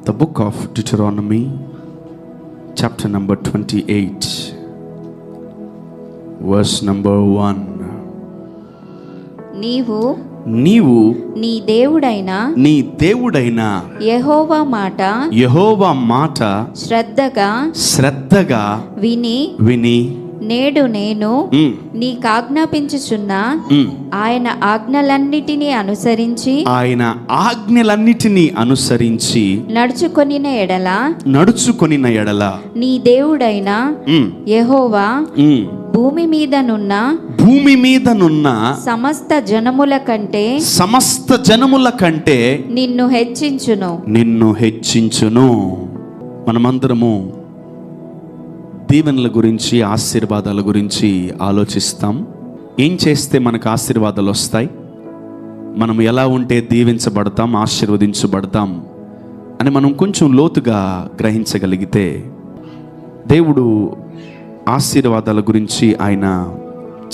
The book of Deuteronomy, chapter number 28, verse number 1. నీవు నీ దేవుడైన యెహోవా మాట శ్రద్ధగా విని నేడు నేను నీకాజ్ఞాపించుచున్న ఆయన ఆజ్ఞలన్నిటినీ అనుసరించి నడుచుకొనిన ఎడల నీ దేవుడైన యెహోవా భూమి మీదనున్న సమస్త జనముల కంటే నిన్ను హెచ్చించును. మనమందరము దీవెనల గురించి, ఆశీర్వాదాల గురించి ఆలోచిస్తాం. ఏం చేస్తే మనకు ఆశీర్వాదాలు వస్తాయి, మనం ఎలా ఉంటే దీవించబడతాం, ఆశీర్వదించబడతాం అని మనం కొంచెం లోతుగా గ్రహించగలిగితే, దేవుడు ఆశీర్వాదాల గురించి ఆయన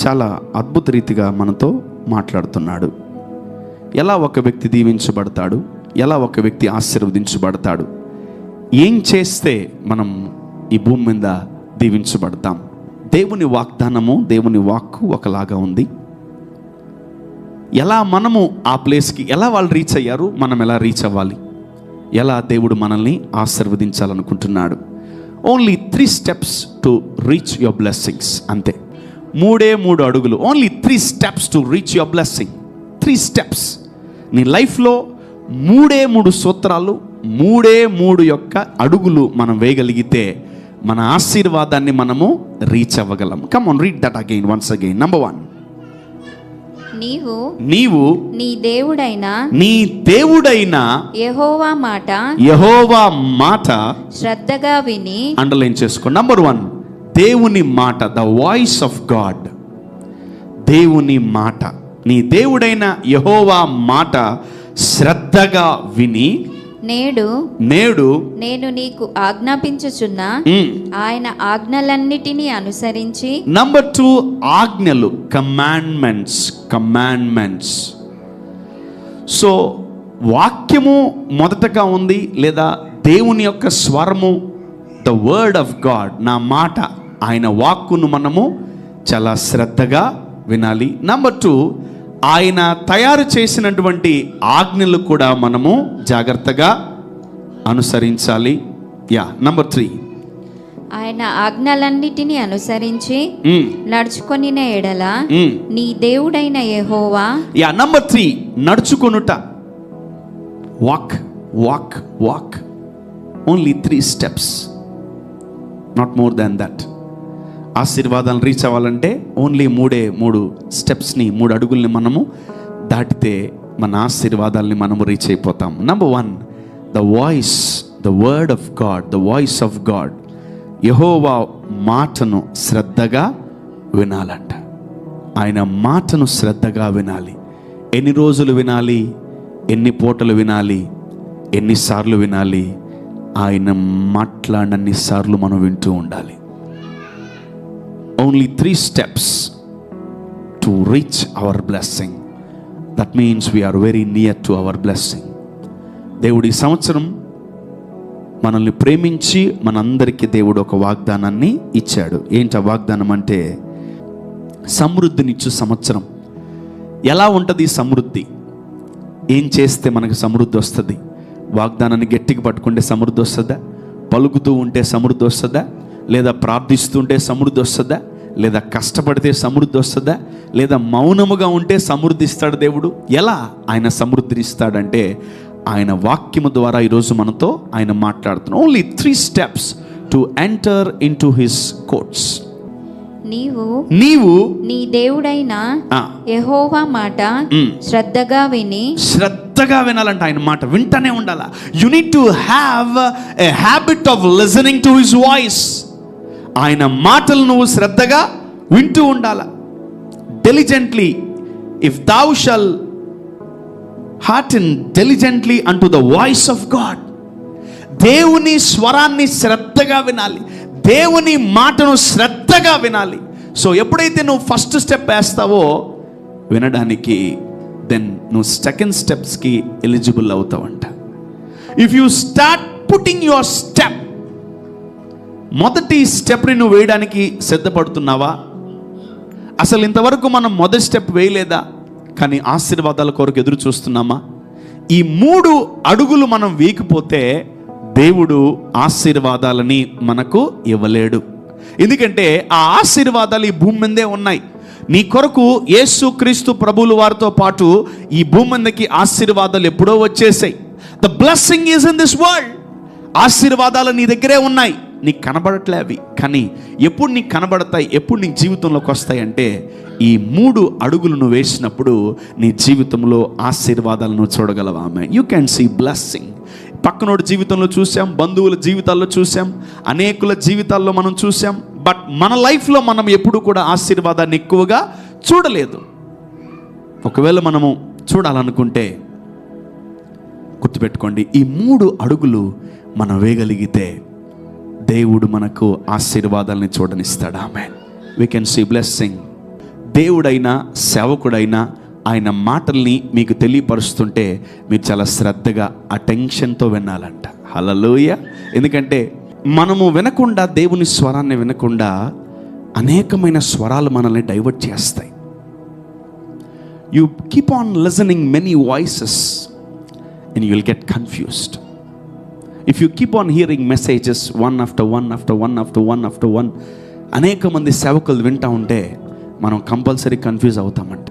చాలా అద్భుత రీతిగా మనతో మాట్లాడుతున్నాడు. ఎలా ఒక వ్యక్తి దీవించబడతాడు, ఎలా ఒక వ్యక్తి ఆశీర్వదించబడతాడు, ఏం చేస్తే మనం ఈ భూమి మీద దీవించబడతాం. దేవుని వాగ్దానము, దేవుని వాక్కు ఒకలాగా ఉంది. ఎలా మనము ఆ ప్లేస్కి, ఎలా వాళ్ళు రీచ్ అయ్యారు, మనం ఎలా రీచ్ అవ్వాలి, ఎలా దేవుడు మనల్ని ఆశీర్వదించాలనుకుంటున్నాడు. Only 3 steps to reach your blessings. అంతే, 3 అడుగులు. Only 3 steps to reach your blessing. 3 steps. నీ లైఫ్లో 3 సూత్రాలు, 3 యొక్క అడుగులు మనం వేయగలిగితే మన ఆశీర్వాదాన్ని మనము రీచ్ అవ్వగలం. Come on, read that again, once again. Number 1, నీవు నీ దేవుడైన యెహోవా మాట శ్రద్ధగా విని. అండర్లైన్ చేసుకో. నంబర్ 1, దేవుని మాట, ద వాయిస్ ఆఫ్ గాడ్. దేవుని మాట, నీ దేవుడైన యెహోవా మాట శ్రద్ధగా విని నేడు నేను నీకు ఆజ్ఞాపించుచున్న ఆయన ఆజ్ఞలన్నిటినీ అనుసరించి. నంబర్ 2, ఆజ్ఞలు, కమాండ్మెంట్స్. సో వాక్యము మొదటగా ఉంది, లేదా దేవుని యొక్క స్వరము, ద వర్డ్ ఆఫ్ గాడ్, నా మాట, ఆయన వాక్కును మనము చాలా శ్రద్ధగా వినాలి. నంబర్ 2, ఆయన తయారు చేసినటువంటి ఆజ్ఞలు కూడా మనము జాగ్రత్తగా అనుసరించాలి. నంబర్ 3, ఆయన ఆజ్ఞలన్నిటినీ అనుసరించి నడుచుకొనిన ఎడల నీ దేవుడైన యెహోవా. నంబర్ 3, నడుచుకొనుట. Walk. Only 3 steps, not more than that. ఆశీర్వాదాలను రీచ్ అవ్వాలంటే ఓన్లీ 3 స్టెప్స్ని, 3 అడుగుల్ని మనము దాటితే మన ఆశీర్వాదాలని మనము రీచ్ అయిపోతాం. Number 1, the voice, the word of God, the voice of God. యెహోవా మాటను శ్రద్ధగా వినాలంట. ఆయన మాటను శ్రద్ధగా వినాలి. ఎన్ని రోజులు వినాలి, ఎన్ని పూటలు వినాలి, ఎన్నిసార్లు వినాలి? ఆయన మాట్లాడన్ని సార్లు మనం వింటూ ఉండాలి. Only 3 steps to reach our blessing. That means we are very near to our blessing. దేవుడు ఈ సంవత్సరం మనల్ని ప్రేమించి మనందరికీ దేవుడు ఒక వాగ్దానాన్ని ఇచ్చాడు. ఏంటి ఆ వాగ్దానం అంటే, సమృద్ధినిచ్చు సంవత్సరం. ఎలా ఉంటుంది సమృద్ధి? ఏం చేస్తే మనకు సమృద్ధి వస్తుంది? వాగ్దానాన్ని గట్టిగా పట్టుకుంటే సమృద్ధి వస్తుందా? పలుకుతూ ఉంటే సమృద్ధి వస్తుందా? లేదా ప్రార్థిస్తుంటే సమృద్ధి వస్తుందా? లేదా కష్టపడితే సమృద్ధి వస్తుందా? లేదా మౌనముగా ఉంటే సమృద్ధి ఇస్తాడు దేవుడు? ఎలా ఆయన సమృద్ధి ఇస్తాడంటే, ఆయన వాక్యము ద్వారా ఈరోజు మనతో ఆయన మాట్లాడుతున్నాడు. Only 3 steps to enter in to his courts. నీవు నీ దేవుడైన యెహోవా మాట శ్రద్ధగా వినాలంటే ఆయన మాట వింటనే ఉండాలా. You need to have a habit of listening to his voice. ఆయన మాటలు నువ్వు శ్రద్ధగా వింటూ ఉండాలా. Diligently, if thou shall hearken diligently unto the voice of God. దేవుని స్వరాన్ని శ్రద్ధగా వినాలి, దేవుని మాటను శ్రద్ధగా వినాలి. సో ఎప్పుడైతే నువ్వు ఫస్ట్ స్టెప్ వేస్తావో వినడానికి, దెన్ నువ్వు సెకండ్ స్టెప్స్కి ఎలిజిబుల్ అవుతావంట. If you start putting your step. మొదటి స్టెప్ని నువ్వు వేయడానికి సిద్ధపడుతున్నావా? అసలు ఇంతవరకు మనం మొదటి స్టెప్ వేయలేదా? కానీ ఆశీర్వాదాల కొరకు ఎదురు చూస్తున్నామా? ఈ 3 అడుగులు మనం వేయకపోతే దేవుడు ఆశీర్వాదాలని మనకు ఇవ్వలేడు. ఎందుకంటే ఆ ఆశీర్వాదాలు ఈ భూమి మీదే ఉన్నాయి. నీ కొరకు యేసు క్రీస్తు ప్రభువుల వారితో పాటు ఈ భూమి మీదకి ఆశీర్వాదాలు ఎప్పుడో వచ్చేసాయి. The blessing is in this world. ఆశీర్వాదాలు నీ దగ్గరే ఉన్నాయి, నీకు కనబడట్లే అవి. కానీ ఎప్పుడు నీకు కనబడతాయి, ఎప్పుడు నీ జీవితంలోకి వస్తాయి అంటే ఈ 3 అడుగులు నువ్వు వేసినప్పుడు నీ జీవితంలో ఆశీర్వాదాలను చూడగలవా? ఆమేన్. You can see blessing. పక్కనోడి జీవితంలో చూసాం, బంధువుల జీవితాల్లో చూసాం, అనేకుల జీవితాల్లో మనం చూసాం. బట్ మన లైఫ్లో మనం ఎప్పుడు కూడా ఆశీర్వాదాన్ని ఎక్కువగా చూడలేదు. ఒకవేళ మనము చూడాలనుకుంటే గుర్తుపెట్టుకోండి, ఈ 3 అడుగులు మనం వేయగలిగితే దేవుడు మనకు ఆశీర్వాదాలని చూడనిస్తాడు. ఆమేన్. We can see blessing. దేవుడైనా సేవకుడైనా ఆయన మాటల్ని మీకు తెలియపరుస్తుంటే మీరు చాలా శ్రద్ధగా అటెన్షన్తో వినాలంట. హల్లెలూయా. ఎందుకంటే మనము వినకుండా, దేవుని స్వరాన్ని వినకుండా అనేకమైన స్వరాలు మనల్ని డైవర్ట్ చేస్తాయి. You keep on listening many voices and you will get confused. If you keep on hearing messages one after one అనేక మంది సేవకులు వింటూ ఉంటే మనం కంపల్సరీ కన్ఫ్యూజ్ అవుతామంట.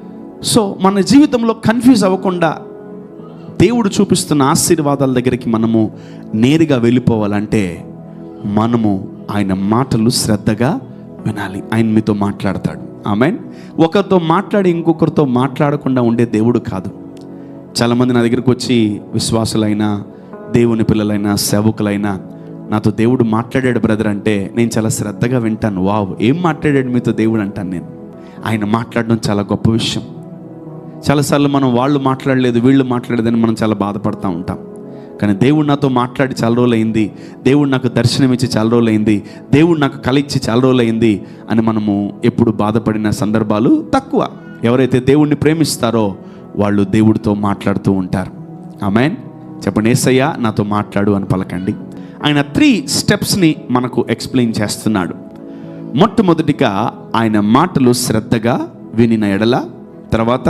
సో మన జీవితంలో కన్ఫ్యూజ్ అవ్వకుండా దేవుడు చూపిస్తున్న ఆశీర్వాదాల దగ్గరికి మనము నేరుగా వెళ్ళిపోవాలంటే మనము ఆయన మాటలు శ్రద్ధగా వినాలి. ఆయన మీతో మాట్లాడతాడు. ఆమేన్. ఒకరితో మాట్లాడి ఇంకొకరితో మాట్లాడకుండా ఉండే దేవుడు కాదు. చాలామంది నా దగ్గరికి వచ్చి విశ్వాసులైనా, దేవుని పిల్లలైనా, సేవకులైనా, నాతో దేవుడు మాట్లాడాడు బ్రదర్ అంటే నేను చాలా శ్రద్ధగా వింటాను. వావ్, ఏం మాట్లాడాడు మీతో దేవుడు అంటాను నేను. ఆయన మాట్లాడడం చాలా గొప్ప విషయం. చాలాసార్లు మనం వాళ్ళు మాట్లాడలేదు, వీళ్ళు మాట్లాడలేదని మనం చాలా బాధపడుతూ ఉంటాం. కానీ దేవుడు నాతో మాట్లాడి చాలా రోజులైంది, దేవుడు నాకు దర్శనం ఇచ్చి చాలా రోజులైంది, దేవుడు నాకు కల ఇచ్చి చాలా రోజులైంది అని మనము ఎప్పుడు బాధపడిన సందర్భాలు తక్కువ. ఎవరైతే దేవుణ్ణి ప్రేమిస్తారో వాళ్ళు దేవుడితో మాట్లాడుతూ ఉంటారు. ఆమేన్. చెప్పండి, యేసయ్యా నాతో మాట్లాడు అని పలకండి. ఆయన 3 స్టెప్స్ని మనకు ఎక్స్ప్లెయిన్ చేస్తున్నాడు. మొట్టమొదటిగా ఆయన మాటలు శ్రద్ధగా వినిన ఎడల, తర్వాత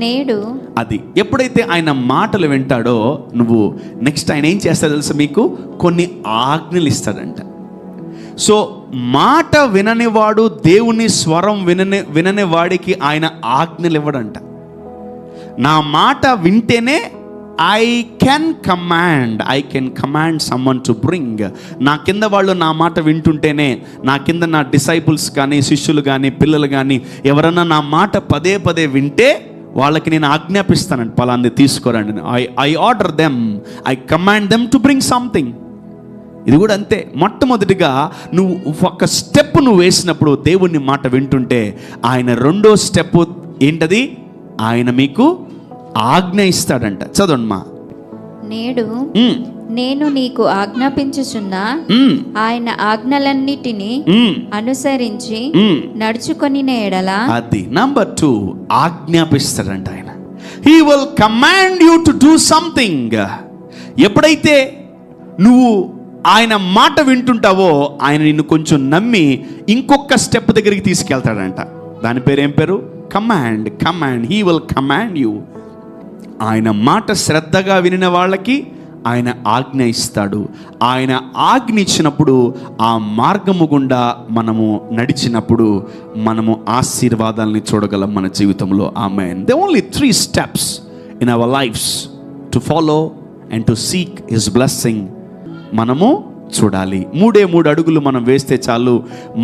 నేడు అది ఎప్పుడైతే ఆయన మాటలు వింటాడో నువ్వు నెక్స్ట్ ఆయన ఏం చేస్తాడో తెలుసా? మీకు కొన్ని ఆజ్ఞలు ఇస్తాడంట. సో మాట విననివాడు, దేవుని స్వరం వినని వాడికి ఆయన ఆజ్ఞలు ఇవ్వడంట. నా మాట వింటేనే I can command someone to bring. నా కింద వాళ్ళు నా మాట వింటుంటేనే, నా కింద నా డిసైపుల్స్ కానీ, శిష్యులు కానీ, పిల్లలు కానీ ఎవరన్నా నా మాట పదే పదే వింటే వాళ్ళకి నేను ఆజ్ఞాపిస్తానండి, పలాంది తీసుకోరండి. I order them, I command them to bring something. ఇది కూడా అంతే. మొట్టమొదటిగా నువ్వు ఒక స్టెప్ నువ్వు వేసినప్పుడు దేవుని మాట వింటుంటే ఆయన 2వ స్టెప్ ఏంటది? ఆయన మీకు ఆజ్ఞ ఇస్తాడంట. చదవండి మా. నేడు నేను నీకు ఆజ్ఞాపించుచున్న ఆయన ఆజ్ఞలన్నిటినీ అనుసరించి నడుచుకొని ఎడల, అది నంబర్ 2, ఆజ్ఞాపిస్తాడంట ఆయన. He will command you to do something. ఎప్పుడైతే నువ్వు ఆయన మాట వింటుంటావో ఆయన నిన్ను కొంచెం నమ్మి ఇంకొక స్టెప్ దగ్గరికి తీసుకెళ్తాడంట. దాని పేరు ఏం పేరు? Command. He will command you. ఆయన మాట శ్రద్ధగా వినిన వాళ్ళకి ఆయన ఆజ్ఞ ఇస్తాడు. ఆయన ఆజ్ఞ ఇచ్చినప్పుడు ఆ మార్గము గుండా మనము నడిచినప్పుడు మనము ఆశీర్వాదాలని చూడగలం మన జీవితంలో. ఆమేన్. They only 3 steps in our lifes to follow and to seek his blessing. మనము చూడాలి. 3 అడుగులు మనం వేస్తే చాలు,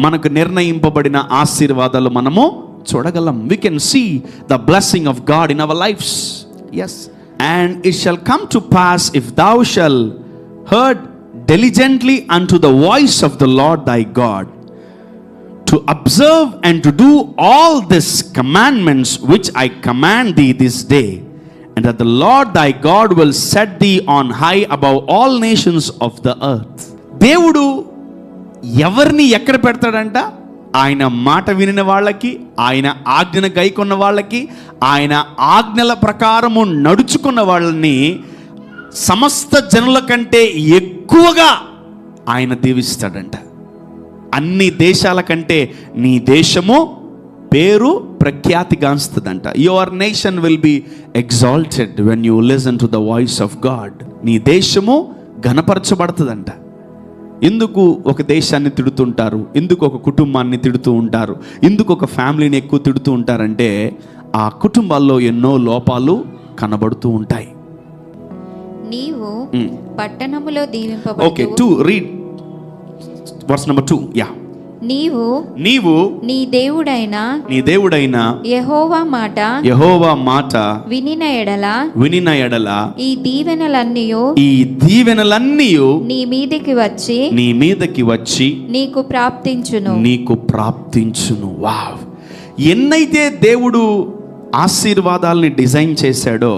మనకు నిర్ణయింపబడిన ఆశీర్వాదాలు మనము చూడగలం. We can see the blessing of God in our lives. Yes. And it shall come to pass, if thou shalt hearken diligently unto the voice of the Lord thy God, to observe and to do all these commandments which I command thee this day, and that the Lord thy God will set thee on high above all nations of the earth. దేవుడు ఎవరిని ఎక్కడ పెడతాడంట? ఆయన మాట వినిన వాళ్ళకి, ఆయన ఆజ్ఞను గైకొన్న వాళ్ళకి, ఆయన ఆజ్ఞల ప్రకారము నడుచుకున్న వాళ్ళని సమస్త జనుల కంటే ఎక్కువగా ఆయన దీవిస్తాడంట. అన్ని దేశాల కంటే నీ దేశము పేరు ప్రఖ్యాతిగాంచుతుందంట. Your nation will be exalted when you listen to the voice of God. నీ దేశము ఘనపరచబడుతుందంట. ఎందుకు ఒక దేశాన్ని తిడుతుంటారు, ఎందుకు ఒక కుటుంబాన్ని తిడుతూ ఉంటారు, ఎందుకు ఒక ఫ్యామిలీని ఎక్కువ తిడుతూ ఉంటారంటే ఆ కుటుంబాల్లో ఎన్నో లోపాలు కనబడుతూ ఉంటాయి. నీవు పట్టణములో okay, 2 read verse number 2. Yeah. నీవు నీ దేవుడైన యెహోవా మాట వినిన ఎడల ఈ దీవెనలన్నీయు నీ మీదకి వచ్చి నీకు ప్రాప్తించును. వావ్! ఎన్నైతే దేవుడు ఆశీర్వాదాలని డిజైన్ చేశాడో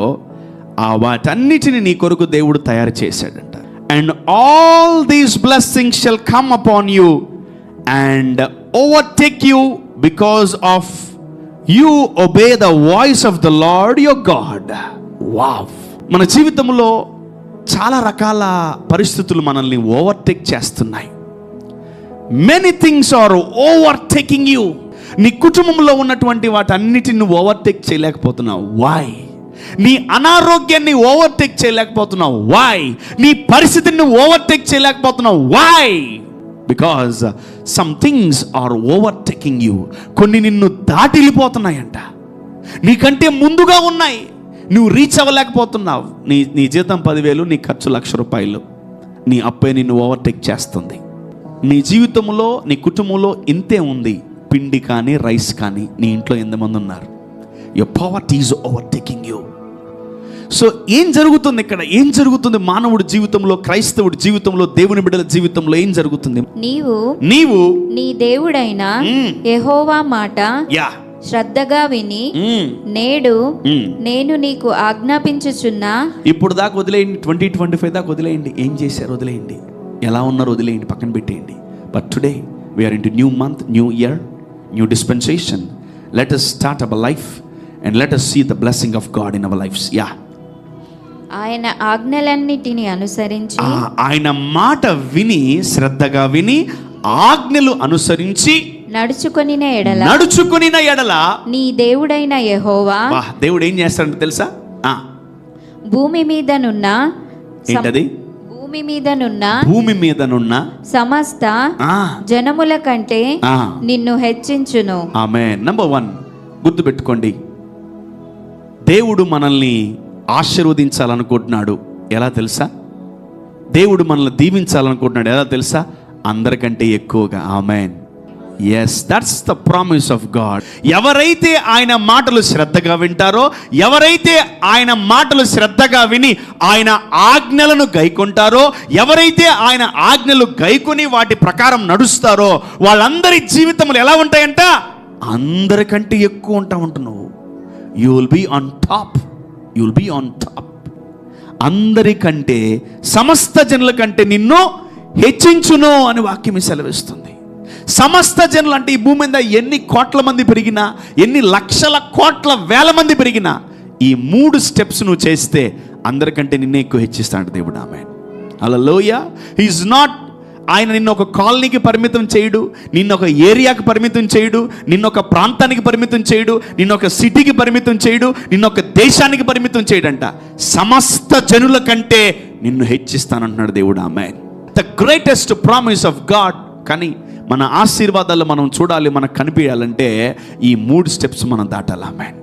ఆ వాటన్నిటిని నీ కొరకు దేవుడు తయారు చేశాడంట. And all these blessings shall come upon you and overtake you because of you obey the voice of the Lord your God. Wow! మన జీవితంలో చాలా రకాల పరిస్థితులు మనల్ని ఓవర్టేక్ చేస్తున్నాయి. Many things are overtaking you. నీ కుటుంబంలో ఉన్నటువంటి వాటన్నిటిని నువ్వు ఓవర్టేక్ చేయలేకపోతున్నావు. Why? నీ అనారోగ్యాన్ని ఓవర్టేక్ చేయలేకపోతున్నావు. Why? నీ పరిస్థితిని ఓవర్టేక్ చేయలేకపోతున్నావు. Why? Because some things are overtaking you. కొన్ని నిన్ను దాటిల్లిపోతున్నాయంట, నీకంటే ముందుగా ఉన్నాయి, నువ్వు రీచ్ అవ్వలేకపోతున్నావు. నీ జీతం 10,000, నీ ఖర్చు ₹1,00,000. నీ అప్పే నిన్ను ఓవర్టేక్ చేస్తుంది. నీ జీవితంలో నీ కుటుంబంలో ఇంతే ఉంది, పిండి కానీ రైస్ కానీ నీ ఇంట్లో ఎంతమంది ఉన్నారు? Your poverty is overtaking you. So ఏం జరుగుతుంది ఇక్కడ? ఏం జరుగుతుంది మానవుడి జీవితంలో, క్రైస్తవుడి జీవితంలో, దేవుని బిడ్డల జీవితంలో ఏం జరుగుతుంది? నీవు నీ దేవుడైన యెహోవా మాట శ్రద్ధగా విని నేడు నేను నీకు ఆజ్ఞాపించుచున్న. ఇప్పుడు దాకా వదిలేయండి, 2025 దాకా వదిలేయండి. ఏం చేశారు వదిలేయండి, ఎలా ఉన్నారు వదిలేయండి, పక్కన పెట్టేయండి. But today we are into new month, new year, new dispensation. Let us start our life and let us see the blessing of God in our lives. Yeah. ఆయన ఆజ్ఞలన్నిటిని అనుసరించి, ఆయన మాట విని శ్రద్ధగా విని ఆజ్ఞలు అనుసరించి నడుచుకొనిన ఎడల నీ దేవుడైన యెహోవా దేవుడు ఏం చేస్తాడంటే తెలుసా? భూమి మీదనున్న ఏంటది? భూమి మీదనున్న సమస్త జనముల కంటే నిన్ను హెచ్చించును. ఆమేన్. నంబర్ 1 గుర్తుపెట్టుకోండి, దేవుడు మనల్ని ఆశీర్వదించాలనుకుంటున్నాడు. ఎలా తెలుసా? దేవుడు మనల్ని దీవించాలనుకుంటున్నాడు. ఎలా తెలుసా? అందరికంటే ఎక్కువగా. ఆమేన్. Yes, that's the promise of God. ఎవరైతే ఆయన మాటలు శ్రద్ధగా వింటారో, ఎవరైతే ఆయన మాటలు శ్రద్ధగా విని ఆయన ఆజ్ఞలను గైకొంటారో, ఎవరైతే ఆయన ఆజ్ఞలు గైకొని వాటి ప్రకారం నడుస్తారో, వాళ్ళందరి జీవితములు ఎలా ఉంటాయంట? అందరికంటే ఎక్కువ ఉంటున్నావు. You will be on top. You will be on top. అందరికంటే, సమస్త జనుల కంటే నిన్ను హెచ్చించును అని వాక్యం సెలవిస్తుంది. సమస్త జనులు అంటే ఈ భూమి మీద ఎన్ని కోట్ల మంది పెరిగినా, ఎన్ని లక్షల కోట్ల వేల మంది పెరిగినా, ఈ 3 స్టెప్స్ నువ్వు చేస్తే అందరికంటే నిన్నే ఎక్కువ హెచ్చిస్తాడు దేవుడు. ఆమేన్. హల్లెలూయా. హి ఈజ్ నాట్, ఆయన నిన్ను ఒక కాలనీకి పరిమితం చేయడు, నిన్ను ఒక ఏరియాకి పరిమితం చేయడు, నిన్ను ఒక ప్రాంతానికి పరిమితం చేయడు, నిన్ను ఒక సిటీకి పరిమితం చేయడు, నిన్ను ఒక దేశానికి పరిమితం చేయడంట. సమస్త జనుల కంటే నిన్ను హెచ్చిస్తానంటున్నాడు దేవుడు. ఆమేన్. The greatest promise of God. కానీ మన ఆశీర్వాదాలు మనం చూడాలి, మనకు కనిపించాలంటే ఈ 3 స్టెప్స్ మనం దాటాలి. ఆమేన్.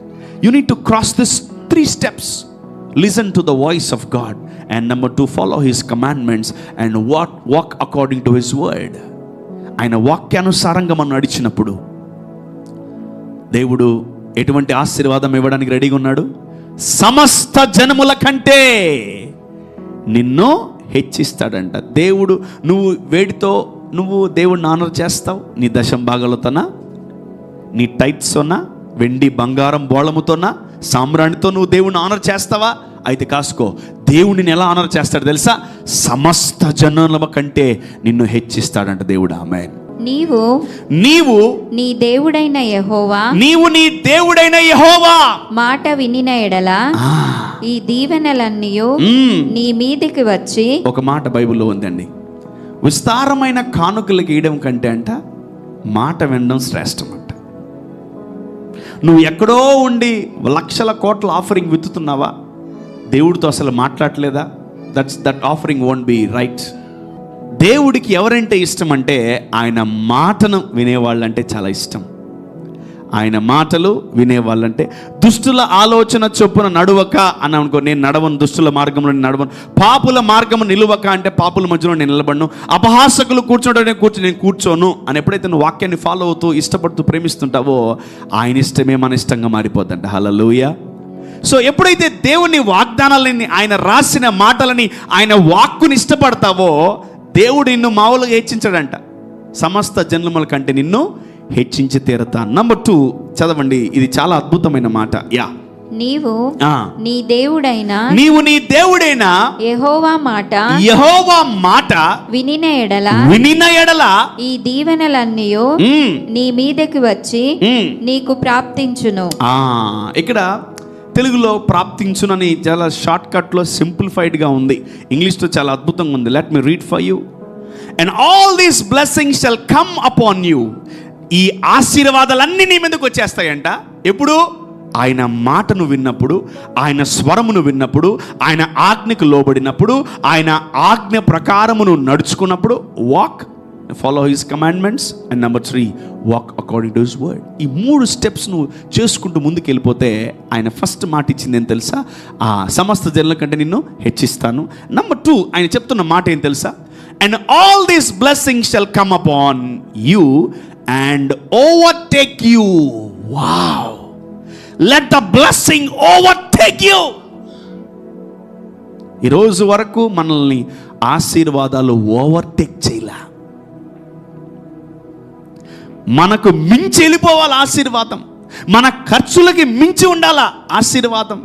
You need to cross this 3 steps. Listen to the voice of God, and number 2, follow his commandments and walk according to his word. ఆయన వాక్యానుసారంగా మనం నడిచినప్పుడు దేవుడు ఎటువంటి ఆశీర్వాదం ఇవ్వడానికి రెడీగా ఉన్నాడు? సమస్త జనముల కంటే నిన్ను హెచ్చిస్తాడంట దేవుడు. నువ్వు వేడితో నువ్వు దేవుడిని ఆనర్ చేస్తావు, నీ దశంభాగాలతోనా, నీ టైట్స్తోనా, వెండి బంగారం బోళముతోనా, సామ్రాణితో నువ్వు దేవుడిని ఆనర్ చేస్తావా? అయితే కాసుకో, దేవుడిని ఎలా ఆనర్ చేస్తాడు తెలుసా? సమస్త జనుల కంటే నిన్ను హెచ్చిస్తాడంట దేవుడు. ఆమేన్. నీవు నీ దేవుడైన యెహోవా మాట వినిన ఎడల ఈ దీవెనలన్నీ నీ మీదికి వచ్చి. ఒక మాట బైబిల్లో ఉందండి, విస్తారమైన కానుకలు గీయడం కంటే అంట మాట వినడం శ్రేష్టం అంట. నువ్వు ఎక్కడో ఉండి లక్షల కోట్ల ఆఫరింగ్ విత్తుతున్నావా, దేవుడితో అసలు మాట్లాడలేదా, that offering won't be right. దేవుడికి ఎవరంటే ఇష్టం అంటే ఆయన మాటను వినేవాళ్ళంటే చాలా ఇష్టం. ఆయన మాటలు వినేవాళ్ళంటే, దుష్టుల ఆలోచన చొప్పున నడువక అని అనుకో, నేను నడవను, దుష్టుల మార్గంలో నేను నడవను. పాపుల మార్గము నిలువక అంటే పాపుల మధ్యలో నేను నిలబడను. అపహాసకులు నేను కూర్చోను అని ఎప్పుడైతే నువ్వు వాక్యాన్ని ఫాలో అవుతూ ఇష్టపడుతూ ప్రేమిస్తుంటావో ఆయన ఇష్టమే మన ఇష్టంగా మారిపోద్దంట. హల్లెలూయా. సో ఎప్పుడైతే దేవుని వాగ్దానాలని, ఆయన రాసిన మాటలని, ఆయన వాక్కుని ఇష్టపడతావో దేవుడు నిన్ను మామూలుగా హెచ్చించాడంట. సమస్త జన్మల కంటే నిన్ను హెచ్చించి తీరతా. నంబర్ 2 చదవండి, ఇది చాలా అద్భుతమైన మాట. నీవు నీ దేవుడైన యెహోవా మాట వినిన ఎడల ఈ దీవెనలన్నీ నీ మీదకి వచ్చి నీకు ప్రాప్తించును. ఇక్కడ తెలుగులో ప్రాప్తించునని చాలా షార్ట్ కట్లో సింప్లిఫైడ్గా ఉంది, ఇంగ్లీష్లో చాలా అద్భుతంగా ఉంది. Let me read for you. And all these blessings shall come upon you. ఈ ఆశీర్వాదాలన్నీ నీ మీదకి వచ్చేస్తాయంట. ఎప్పుడు? ఆయన మాటను విన్నప్పుడు, ఆయన స్వరమును విన్నప్పుడు, ఆయన ఆజ్ఞకు లోబడినప్పుడు, ఆయన ఆజ్ఞ ప్రకారమును నడుచుకున్నప్పుడు. Walk, follow his commandments. And number 3, walk according to his word. ఈ 3 స్టెప్స్ నువ్వు చేసుకుంటూ ముందుకు వెళ్ళిపోతే ఆయన ఫస్ట్ మాట ఇచ్చింది ఏం తెలుసా? సమస్త జనుల కంటే నిన్ను హెచ్చిస్తాను. నెంబర్ 2 ఆయన చెప్తున్న మాట ఏం తెలుసా? And all these blessings shall come upon you and overtake you. Wow, let the blessing overtake you. ఈ రోజు వరకు మనల్ని ఆశీర్వాదాలు ఓవర్టేక్ చేయలా, మనకు మించి వెళ్ళిపోవాలి ఆశీర్వాదం. మన ఖర్చులకి మించి ఉండాలా ఆశీర్వాదం,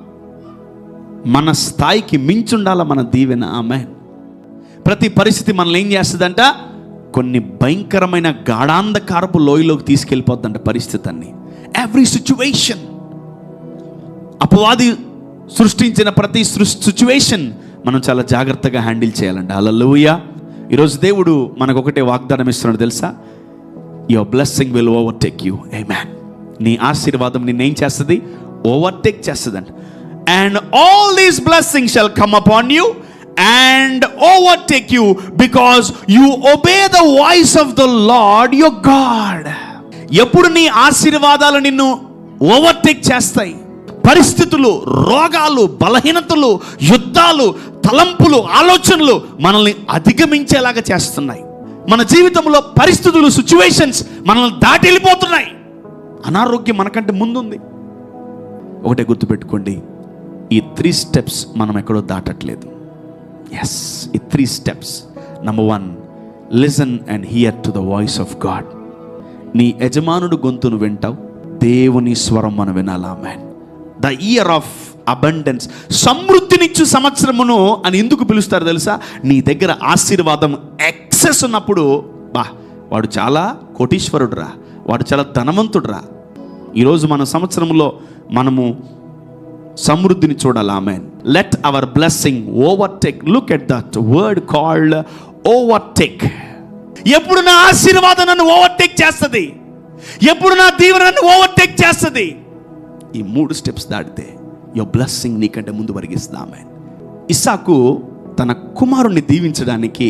మన స్థాయికి మించి ఉండాలా మన దీవెన. ఆమేన్. ప్రతి పరిస్థితి మనల్ని ఏం చేస్తుందంట? కొన్ని భయంకరమైన గాఢాంధకారపు లోయలోకి తీసుకెళ్ళిపోద్దంట పరిస్థితి అన్ని. ఎవ్రీ సిచ్యువేషన్, అపవాది సృష్టించిన ప్రతి సిచ్యువేషన్ మనం చాలా జాగ్రత్తగా హ్యాండిల్ చేయాలంట. హల్లెలూయా. ఈరోజు దేవుడు మనకు ఒకటే వాగ్దానం ఇస్తున్నాడు తెలుసా? Your blessing will overtake you. ఆమేన్. నీ ఆశీర్వాదం నిన్నేం చేస్తుంది? ఓవర్టేక్ చేస్తుందంట. And all these blessings shall come upon you and overtake you because you obey the voice of the Lord your God. ఎప్పుడు నీ ఆశీర్వాదాలు నిన్ను ఓవర్టేక్ చేస్తాయి? పరిస్థితులు, రోగాలు, బలహీనతలు, యుద్ధాలు, తలంపులు, ఆలోచనలు మనల్ని అధిగమించేలాగా చేస్తున్నాయి. మన జీవితంలో పరిస్థితులు, సిచ్యువేషన్స్ మనల్ని దాటి వెళ్ళిపోతున్నాయి. అనారోగ్యం మనకంటే ముందుంది. ఒకటే గుర్తుపెట్టుకోండి, ఈ 3 స్టెప్స్ మనం ఎక్కడో దాటట్లేదు. ఎస్, ఈ 3 steps. Number 1, listen and here to the voice of God. నీ యజమానుడు గొంతును వింటావు, దేవుని స్వరం మనం వినాలా. ఆమేన్. ద ఇయర్ ఆఫ్ అబండెన్స్, సమృద్ధినిచ్చు సంవత్సరమును అని ఎందుకు పిలుస్తారు తెలుసా? నీ దగ్గర ఆశీర్వాదం ఎక్సెస్ ఉన్నప్పుడు, వాడు చాలా కోటీశ్వరుడు రా, వాడు చాలా ధనవంతుడు రా. ఈరోజు మన సంవత్సరంలో మనము సమృద్ధిని చూడాలి. ఆమేన్. Let our blessing overtake. Look at that word called overtake. ఎప్పుడు నా ఆశీర్వాదం నన్ను ఓవర్టేక్ చేస్తుంది? ఎప్పుడు నా దీవెన నన్ను ఓవర్టేక్ చేస్తుంది? ఈ 3 స్టెప్స్ దాటితే యువర్ బ్లెస్సింగ్ నీకంటే ముందు వరిగిస్తుంది. ఆమేన్. ఇస్సాకు తన కుమారుణ్ణి దీవించడానికి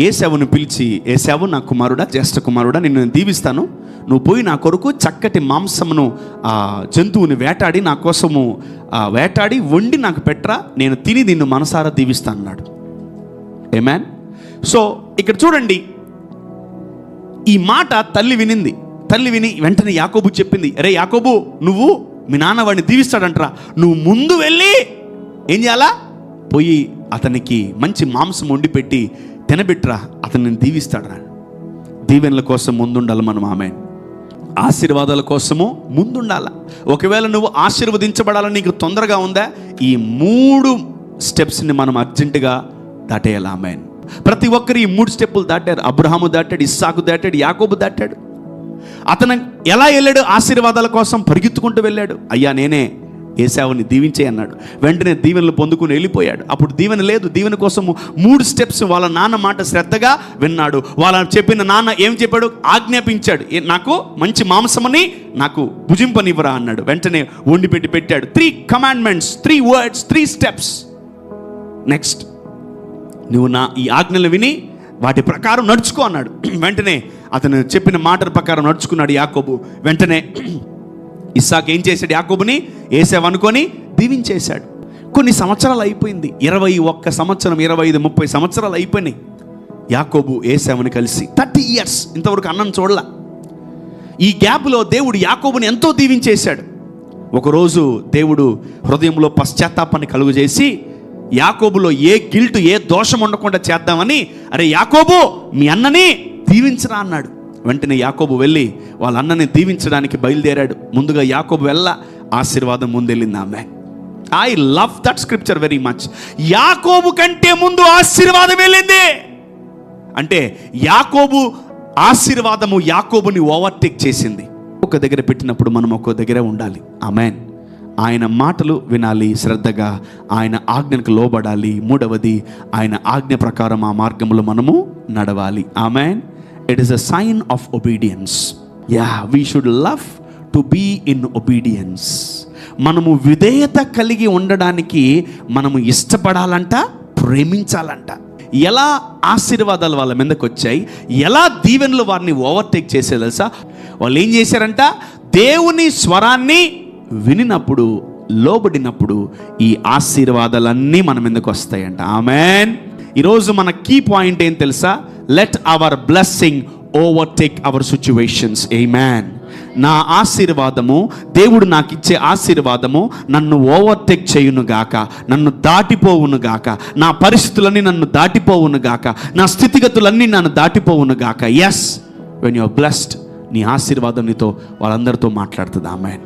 ఏశావును పిలిచి, ఏశావు నా కుమారుడా, జ్యేష్ఠ కుమారుడా, నిన్ను నేను దీవిస్తాను, నువ్వు పోయి నా కొరకు చక్కటి మాంసమును జంతువుని వేటాడి నా కోసము వేటాడి వండి నాకు పెట్టరా, నేను తిని నిన్ను మనసారా దీవిస్తాను అన్నాడు. ఆమేన్. సో ఇక్కడ చూడండి, ఈ మాట తల్లి వినింది. తల్లి విని వెంటనే యాకోబు చెప్పింది, అరే యాకోబు, నువ్వు మీ నాన్న వాడిని దీవిస్తాడంటరా, నువ్వు ముందు వెళ్ళి ఏం చేయాలా? పోయి అతనికి మంచి మాంసం వండి పెట్టి తినబెట్టరా, అతన్ని దీవిస్తాడరా. దీవెనల కోసం ముందుండాలి మనం. ఆమేన్. ఆశీర్వాదాల కోసము ముందుండాల. ఒకవేళ నువ్వు ఆశీర్వదించబడాలని నీకు తొందరగా ఉందా, ఈ 3 స్టెప్స్ని మనం అర్జెంటుగా దాటేయాలి. ఆమేన్. ప్రతి ఒక్కరు ఈ 3 స్టెప్పులు దాటారు. అబ్రహాము దాటాడు, ఇస్సాకు దాటాడు, యాకోబు దాటాడు. అతను ఎలా వెళ్ళాడు? ఆశీర్వాదాల కోసం పరిగెత్తుకుంటూ వెళ్ళాడు. అయ్యా నేనే ఏశావుని దీవించే అన్నాడు. వెంటనే దీవెనలు పొందుకుని వెళ్ళిపోయాడు. అప్పుడు దీవెన లేదు. దీవెన కోసము 3 స్టెప్స్ వాళ్ళ నాన్న మాట శ్రద్ధగా విన్నాడు. వాళ్ళ చెప్పిన నాన్న ఏం చెప్పాడు? ఆజ్ఞాపించాడు, నాకు మంచి మాంసమని నాకు భుజింపనివ్వరా అన్నాడు. వెంటనే వండి పెట్టాడు. 3 కమాండ్మెంట్స్, 3 వర్డ్స్, 3 స్టెప్స్. నెక్స్ట్, నువ్వు నా ఈ ఆజ్ఞలు విని వాటి ప్రకారం నడుచుకో అన్నాడు. వెంటనే అతను చెప్పిన మాట ప్రకారం నడుచుకున్నాడు యాకోబు. వెంటనే ఇస్సాకు ఏం చేశాడు? యాకోబుని ఏశావు అనుకొని దీవించేశాడు. కొన్ని సంవత్సరాలు అయిపోయింది. 21 సంవత్సరం, 25, 30 సంవత్సరాలు అయిపోయినాయి. యాకోబు ఏశావుని కలిసి 30 ఇయర్స్ ఇంతవరకు అన్నం చూడలా. ఈ గ్యాప్లో దేవుడు యాకోబుని ఎంతో దీవించేశాడు. ఒకరోజు దేవుడు హృదయంలో పశ్చాత్తాపాన్ని కలుగు చేసి యాకోబులో ఏ గిల్ట్, ఏ దోషం ఉండకుండా చేద్దామని, అరే యాకోబు మీ అన్నని దీవించరా అన్నాడు. వెంటనే యాకోబు వెళ్ళి వాళ్ళ అన్నని దీవించడానికి బయలుదేరాడు. ముందుగా యాకోబు వెళ్ళ ఆశీర్వాదం ముందెళ్ళింది ఆమె. I love that scripture very much. యాకోబు కంటే ముందు ఆశీర్వాదం వెళ్ళింది. అంటే యాకోబు ఆశీర్వాదము యాకోబుని ఓవర్టేక్ చేసింది. ఒక దగ్గర పెట్టినప్పుడు మనం ఒక్కో దగ్గర ఉండాలి. ఆమెన్. ఆయన మాటలు వినాలి శ్రద్ధగా, ఆయన ఆజ్ఞకు లోబడాలి. 3వది, ఆయన ఆజ్ఞ ప్రకారం ఆ మార్గంలో మనము నడవాలి. Amen. It is a sign of obedience. We should love to be in obedience. మనము విధేయత కలిగి ఉండడానికి మనము ఇష్టపడాలంట, ప్రేమించాలంట. ఎలా ఆశీర్వాదాలు వాళ్ళ మీదకి వచ్చాయి, ఎలా దీవెనలు వారిని ఓవర్టేక్ చేసే తెలుసా? వాళ్ళు ఏం చేశారంట? దేవుని స్వరాన్ని వినినప్పుడు, లోబడినప్పుడు ఈ ఆశీర్వాదాలన్నీ మన మీదకి వస్తాయంట. ఆమెన్. ఈరోజు మన కీ పాయింట్ ఏం తెలుసా? Let our blessing overtake our situations. ఆమేన్. నా ఆశీర్వాదము, దేవుడు నాకు ఇచ్చే ఆశీర్వాదము నన్ను ఓవర్టేక్ చేయును గాక, నన్ను దాటిపోవును గాక, నా పరిస్థితులన్నీ నన్ను దాటిపోవును గాక, నా స్థితిగతులన్నీ నన్ను దాటిపోవును గాక. Yes, when you are blessed, నీ ఆశీర్వాదం నీతో వాళ్ళందరితో మాట్లాడుతుంది. ఆమేన్.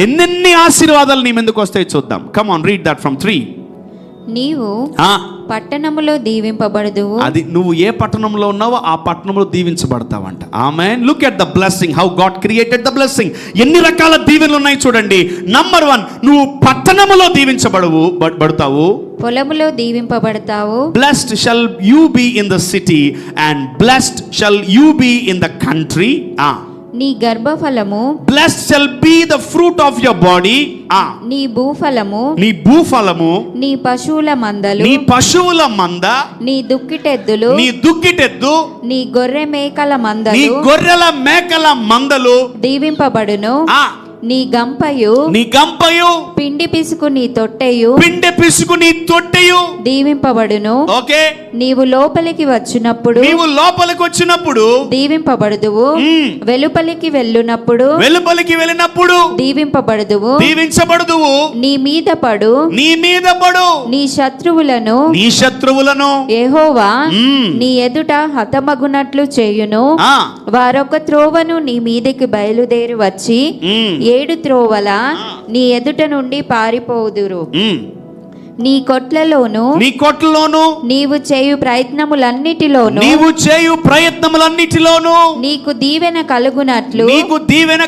ఎన్నెన్ని ఆశీర్వాదాలు నీ మీదకి వస్తాయి చూద్దాం. Come on, read that from 3. నీవు పట్టణములో దీవింపబడదువు. అది నువ్వు ఏ పట్టణంలో ఉన్నావో ఆ పట్టణంలో దీవించబడతావంట. ఆమేన్. Look at the blessing, how God created the blessing. ఎన్ని రకాల దీవెనలు ఉన్నాయి చూడండి. నంబర్ 1, నువ్వు పట్టణములో దీవించబడతావు, పొలములో దీవింపబడతావు. Blessed shall you be in the city and blessed shall you be in the country. నీ గర్భఫలము, blessed shall be the fruit of your body. నీ భూఫలము, నీ పశువుల మందలు, నీ దుక్కిటెద్దులు, నీ గొర్రెల మేకల మందలు దీవింపబడును. నీ గంపయు, పిండి పిసుకు నీ తొట్టెయు దీవింపబడును. ఓకే. నీవు లోపలికి వచ్చినప్పుడు దీవింపబడుదువు, వెలుపలికి వెళ్ళినప్పుడు దీవింపబడుదువు. నీ మీద పడు నీ శత్రువులను యెహోవా నీ ఎదుట హతమగునట్లు చేయును. వారొక త్రోవను నీ మీదికి బయలుదేరి వచ్చి 7 త్రోవల నీ ఎదుట నుండి పారిపోదురు. నీ కొట్లలోను నీవు చేయు ప్రయత్నములన్నిటిలోను నీకు దీవెన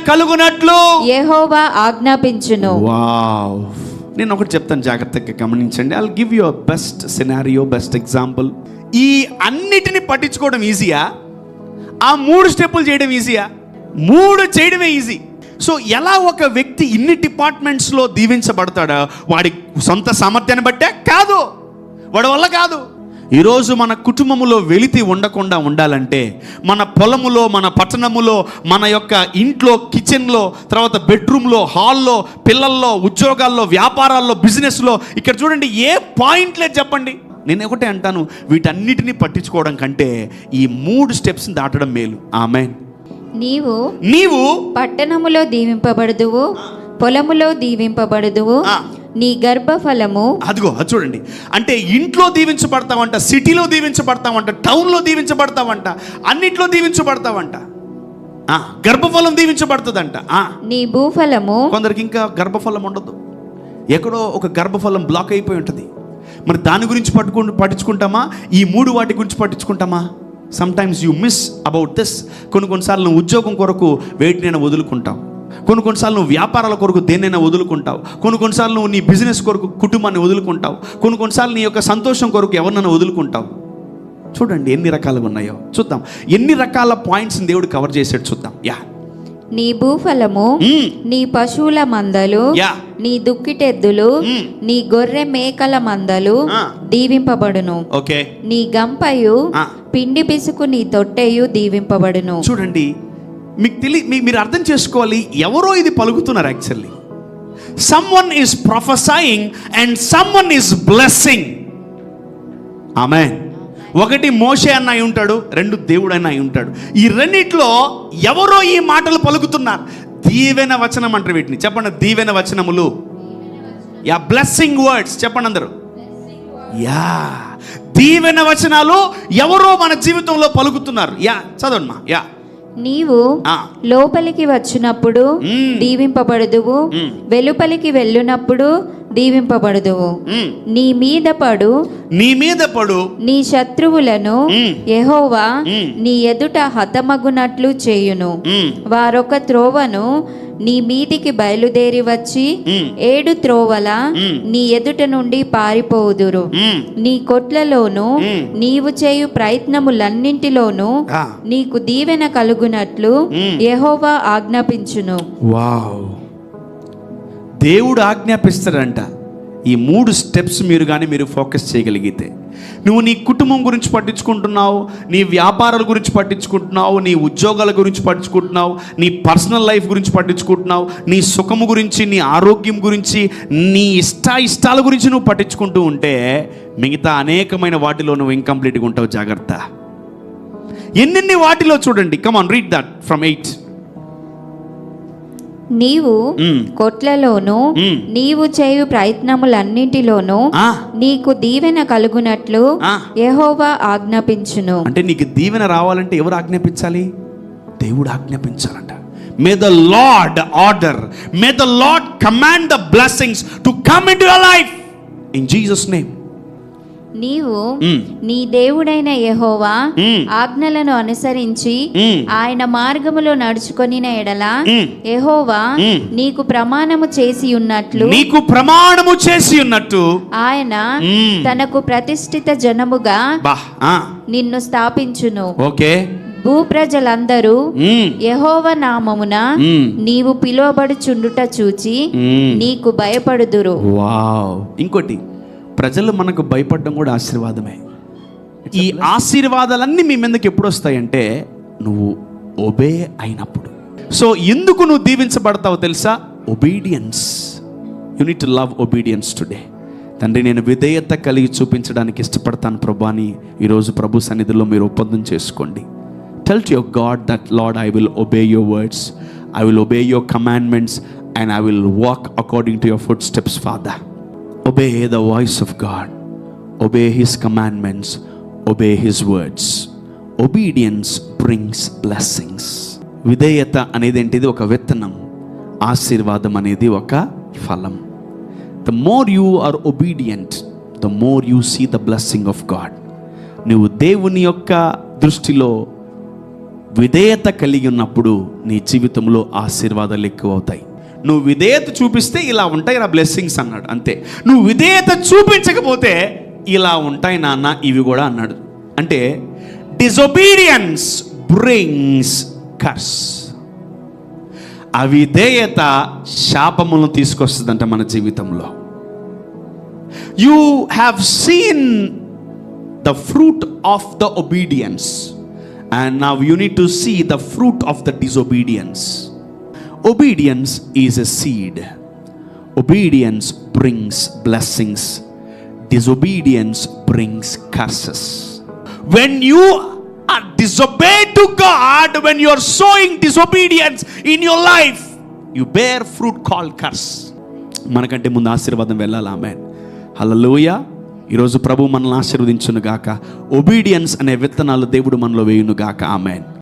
కలుగునట్లు యెహోవా ఆజ్ఞాపించును. వావ్. నేను ఒకటి చెప్తాను, జాగ్రత్తగా గమనించండి. I'll give you best scenario, best example. ఈ అన్నిటిని పట్టించుకోవడం ఈజీయా? ఆ 3 స్టెప్పులు చేయడం ఈజీయా? 3 చేయడమే ఈజీ. సో ఎలా ఒక వ్యక్తి ఇన్ని డిపార్ట్మెంట్స్లో దీవించబడతాడా? వాడి సొంత సామర్థ్యాన్ని బట్టే కాదు, వాడి వల్ల కాదు. ఈరోజు మన కుటుంబములో వెలితి ఉండకుండా ఉండాలంటే, మన పొలములో, మన పట్టణములో, మన యొక్క ఇంట్లో, కిచెన్లో, తర్వాత బెడ్రూమ్లో, హాల్లో, పిల్లల్లో, ఉద్యోగాల్లో, వ్యాపారాల్లో, బిజినెస్లో, ఇక్కడ చూడండి, ఏ పాయింట్ లేదు చెప్పండి. నేను ఒకటే అంటాను, వీటన్నిటిని పట్టించుకోవడం కంటే ఈ 3 స్టెప్స్ని దాటడం మేలు. ఆమేన్. నీవు పట్టణములో దీవింపబడుదువు, పొలములో దీవింపబడుదువు. నీ గర్భఫలము, అదిగో అది చూడండి. అంటే ఇంట్లో దీవించబడతావంట, సిటీలో దీవించబడతావంట, టౌన్లో దీవించబడతావంట, అన్నిట్లో దీవించబడతావంట. గర్భఫలం దీవించబడుతుందంట. నీ భూఫలము, కొందరికి ఇంకా గర్భఫలం ఉండదు, ఎక్కడో ఒక గర్భఫలం బ్లాక్ అయిపోయి ఉంటుంది. మరి దాని గురించి పట్టించుకుంటామా? ఈ 3 వాటి గురించి పట్టించుకుంటామా? Sometimes you miss about this. కొన్నిసార్లు నువ్వు ఉద్యోగం కొరకు వేటినైనా వదులుకుంటావు, కొన్నిసార్లు నువ్వు వ్యాపారాల కొరకు దేన్నైనా వదులుకుంటావు. కొన్నిసార్లు నువ్వు నీ బిజినెస్ కొరకు కుటుంబాన్ని వదులుకుంటావు. కొన్నిసార్లు నీ యొక్క సంతోషం కొరకు ఎవరినైనా వదులుకుంటావు. చూడండి ఎన్ని రకాలుగా ఉన్నాయో. చూద్దాం ఎన్ని రకాల పాయింట్స్ దేవుడు కవర్ చేసాడు చూద్దాం. నీ భూఫలము, నీ పశువుల మందలు, నీ దుక్కిటెద్దులు, నీ గొర్రె మేకల మందలు దీవింపబడును. ఓకే. నీ గంపయు పిండి పిసుకు నీ తొట్టెయు దీవింపబడును. చూడండి మీరు అర్థం చేసుకోవాలి, ఎవరో ఇది పలుకుతున్నారు. Actually someone is professing and someone is blessing. ఆమేన్. ఒకటి మోషే అన్న అయి ఉంటాడు, రెండు దేవుడు అన్న అయి ఉంటాడు. ఈ రెండిట్లో ఎవరో ఈ మాటలు పలుకుతున్నారు. దీవెన వచనం అంటారు వీటిని. చెప్పండి, దీవెన వచనములు. బ్లెస్సింగ్ వర్డ్స్ చెప్పండి అందరూ. దీవెన వచనాలు ఎవరో మన జీవితంలో పలుకుతున్నారు. చదవండి మా. నీవు లోపలికి వచ్చినప్పుడు దీవింపబడుదువు, వెలుపలికి వెళ్ళినప్పుడు దీవింపబడుదువు. నీ మీద పడు నీ శత్రువులను యెహోవా నీ ఎదుట హతమగునట్లు చేయును. వారొక త్రోవను నీ మీదికి బయలుదేరి వచ్చి 7 త్రోవల నీ ఎదుట నుండి పారిపోవుదురు. నీ కొట్లలోను నీవు చేయు ప్రయత్నములన్నింటిలోనూ నీకు దీవెన కలుగునట్లు యెహోవా ఆజ్ఞాపించును. వావ్, దేవుడు ఆజ్ఞాపిస్తాడంట. ఈ 3 స్టెప్స్ మీరు ఫోకస్ చేయగలిగితే, నువ్వు నీ కుటుంబం గురించి పట్టించుకుంటున్నావు, నీ వ్యాపారాల గురించి పట్టించుకుంటున్నావు, నీ ఉద్యోగాల గురించి పట్టించుకుంటున్నావు, నీ పర్సనల్ లైఫ్ గురించి పట్టించుకుంటున్నావు, నీ సుఖము గురించి, నీ ఆరోగ్యం గురించి, నీ ఇష్టాల గురించి నువ్వు పట్టించుకుంటూ ఉంటే మిగతా అనేకమైన వాటిలో నువ్వు ఇన్కంప్లీట్గా ఉంటావు. జాగ్రత్త. ఎన్నెన్ని వాటిలో చూడండి. Come on, read that from 8. నీవు కొట్లలోను నీవు చేయు ప్రయత్నములన్నింటిలోనూ నీకు దీవెన కలుగునట్లు యెహోవా ఆజ్ఞాపించును. అంటే నీకు దీవెన రావాలంటే ఎవరు ఆజ్ఞాపించాలి? దేవుడు ఆజ్ఞాపించాలంట. May the lord order, may the lord command the blessings to come into your life in Jesus name. నీవు నీ దేవుడైన యెహోవా ఆజ్ఞలను అనుసరించి ఆయన మార్గములో నడుచుకొనిన ఎడల యెహోవా నీకు ప్రమాణము చేసి ఉన్నట్లు ఆయన తనకు ప్రతిష్ఠిత జనముగా నిన్ను స్థాపించును. ఓకే. భూప్రజలందరూ యెహోవా నామమున నీవు పిలువబడుచుండుట చూచి నీకు భయపడుదురు. వావ్. ఇంకోటి, ప్రజలు మనకు భయపడడం కూడా ఆశీర్వాదమే. ఈ ఆశీర్వాదాలన్నీ మీ మీదకి ఎప్పుడు వస్తాయంటే నువ్వు ఒబే అయినప్పుడు. సో ఎందుకు నువ్వు దీవించబడతావు తెలుసా? Obedience. You need to love obedience today. తండ్రి, నేను విధేయత కలిగి చూపించడానికి ఇష్టపడతాను ప్రభా అని ఈరోజు ప్రభు సన్నిధిలో మీరు ఒప్పందం చేసుకోండి. Tell to your God that lord, I will obey your words, I will obey your commandments and I will walk according to your foot steps father. Obey the voice of God, obey His commandments, obey His words. Obedience brings blessings. విధేయత అనేది ఏంటిది? ఒక విత్తనం. ఆశీర్వాదం అనేది ఒక ఫలం. The more you are obedient, the more you see the blessing of God. నువ్వు దేవుని యొక్క దృష్టిలో విధేయత కలిగి ఉన్నప్పుడు నీ జీవితంలో ఆశీర్వాదాలు ఎక్కువ అవుతాయి. నువ్వు విధేయత చూపిస్తే ఇలా ఉంటాయి నా బ్లెస్సింగ్స్ అన్నాడు, అంతే. నువ్వు విధేయత చూపించకపోతే ఇలా ఉంటాయి నాన్న ఇవి కూడా అన్నాడు. అంటే డిసొబీడియన్స్ బ్రింగ్స్ కర్స్. అవిధేయత శాపములను తీసుకొస్తుందంట మన జీవితంలో. You have seen the fruit of the obedience and now you need to see the fruit of the disobedience. Obedience is a seed. Obedience brings blessings. Disobedience brings curses. When you are disobeyed to God, when you are sowing disobedience in your life, you bear fruit called curse. మనకంటే ముందు ఆశీర్వాదం వెళ్ళాలి. ఆమేన్. హల్లెలూయా. ఈరోజు ప్రభు మనల్ని ఆశీర్వదించును గాక. Obedience అనే విత్తనాలు దేవుడు మనలో వేయును గాక. ఆమేన్.